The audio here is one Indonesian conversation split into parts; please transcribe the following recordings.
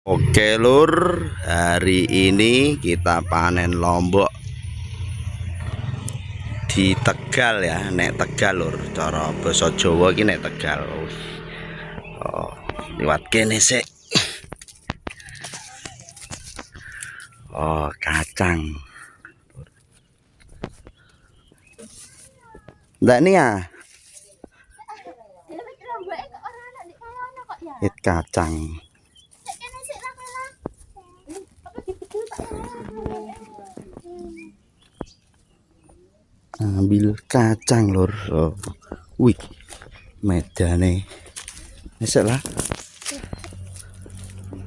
Oke lur, hari ini kita panen lombok di Tegal ya, nek Tegal lur. Cara basa Jawa iki nek Tegal. Oh, liwat kene sik. Oh, kacang. Ndak nih ya. It kacang. Ambil kacang lur. Oh. Wih, medane. Esek lah.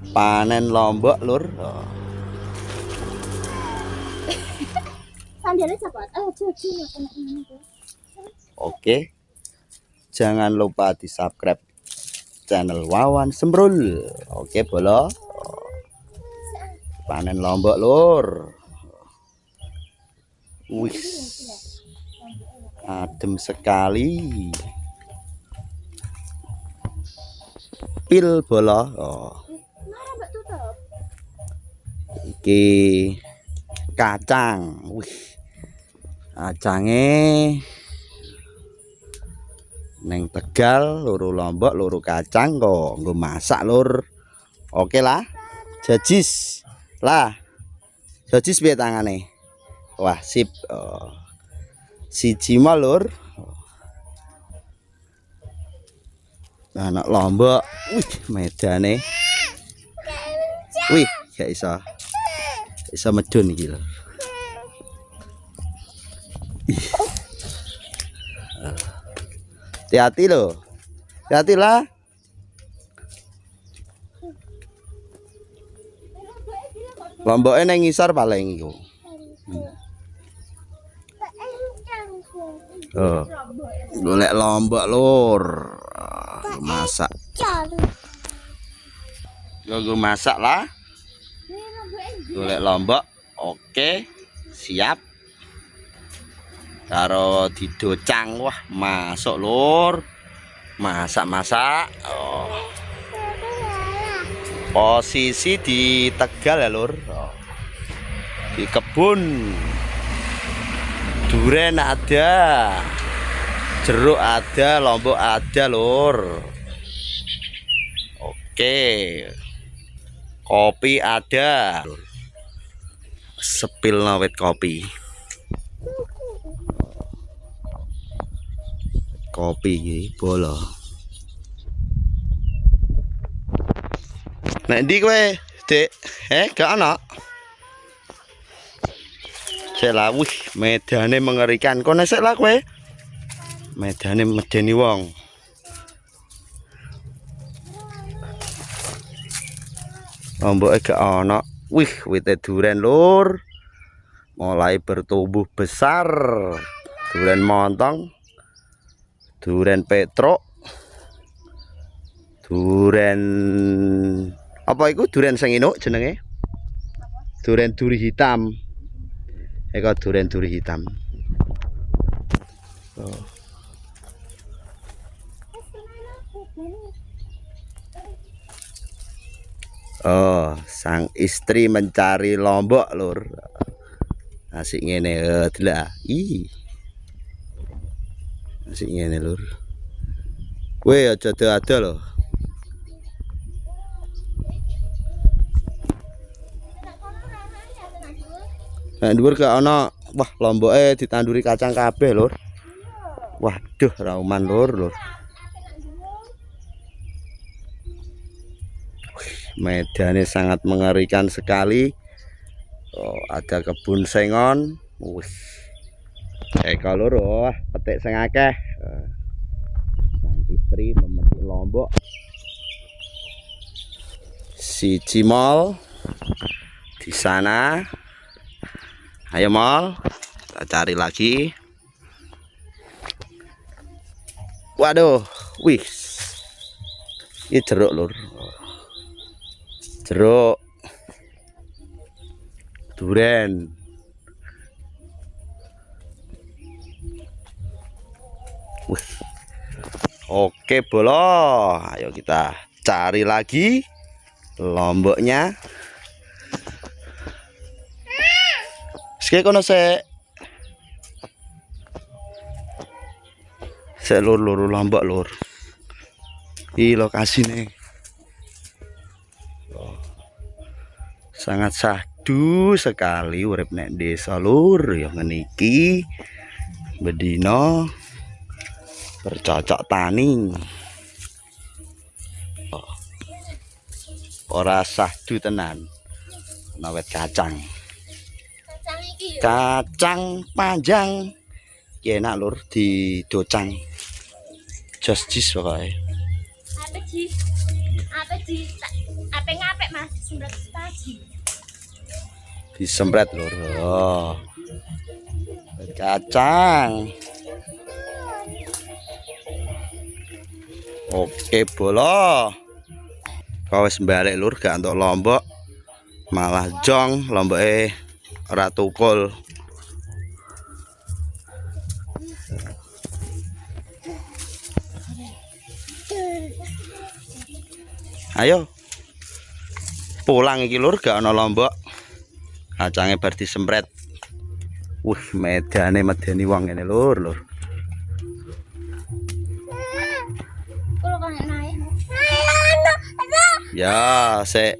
Panen lombok lur. Oh. Oke. Jangan lupa di subscribe channel Wawan Sembrul. Oke bolo. Panen lombok lur. Wih, adem sekali. Pil bola. Oh. Iki kacang. Wih, kacange neng Tegal, luru lombok, luru kacang kok nggo masak lur. Oke lah. Jajis. Lah. Jajis piye tangane? Wah, sip. Oh. Siji mal lur. Anak lombok. Wih, medane. Wih, gak iso. Iso medun iki lho. Hati-hati lho. Hati lah. Lomboknya neng ngisor paling iku. Oh. Golek lombok lur. Masak. Gue masak lah. Golek lombok. Oke. Siap. Karo didocang, wah masuk lur. Masak-masak. Oh. Posisi di Tegal ya lur. Oh. Di kebun. Duren ada, jeruk ada, lombok ada lur. Oke, kopi ada. Sepil nawet kopi. Kopi iki bolo. Nek ndi kowe, Dik? Gak ana. Lah, wih, medane mengerikan. Kono sik lah kowe. Medane medeni wong. Lomboke gak ana. Wih, wite duren lur. Mulai bertumbuh besar. Duren montong. Duren petruk. Duren apa iku? Duren sing enuk jenenge? Duren duri hitam. Eko duren duri hitam. Oh. Oh, sang istri mencari lombok lur. Asik ngene delok. Ih. Asik ngene lur. Kowe aja ado lho. Nek dhuwur gak ana. Wah, lomboke ditanduri kacang kabeh lur. Waduh, rauman lur. Medannya sangat mengerikan sekali. Oh, ada kebun sengon. Wih. Kalau lur, wah, petik sing akeh. Sang istri memetik lombok. Si Cimol di sana. Ayo Mol, kita cari lagi. Waduh, wih, ini jeruk lur, jeruk, duren. Wih, oke bolo, ayo kita cari lagi. Lomboknya. Sekali kono se. Lur lombok lur. Ini lokasinya. Sangat sahdu sekali urip nek desa lur ya ngeniki. Bedino bercocok tani. Ora sahdu tenan. Nawet kacang. Kacang panjang. Ki enak lur didocang. Jos jis pokoknya. Apa jis? Apa jis? Apa ngapek Mas? Sembret pagi. Disembret lur. Oh. Kacang. Oke bolo. Kau wis balik lur gak untuk lombok. Malah jong lomboke ora tukul. Ayo pulang iki lur gak ana lombok. Kacange bar disempret. Medane medeni wong ngene lur. Kalau kan naik. Ya, sik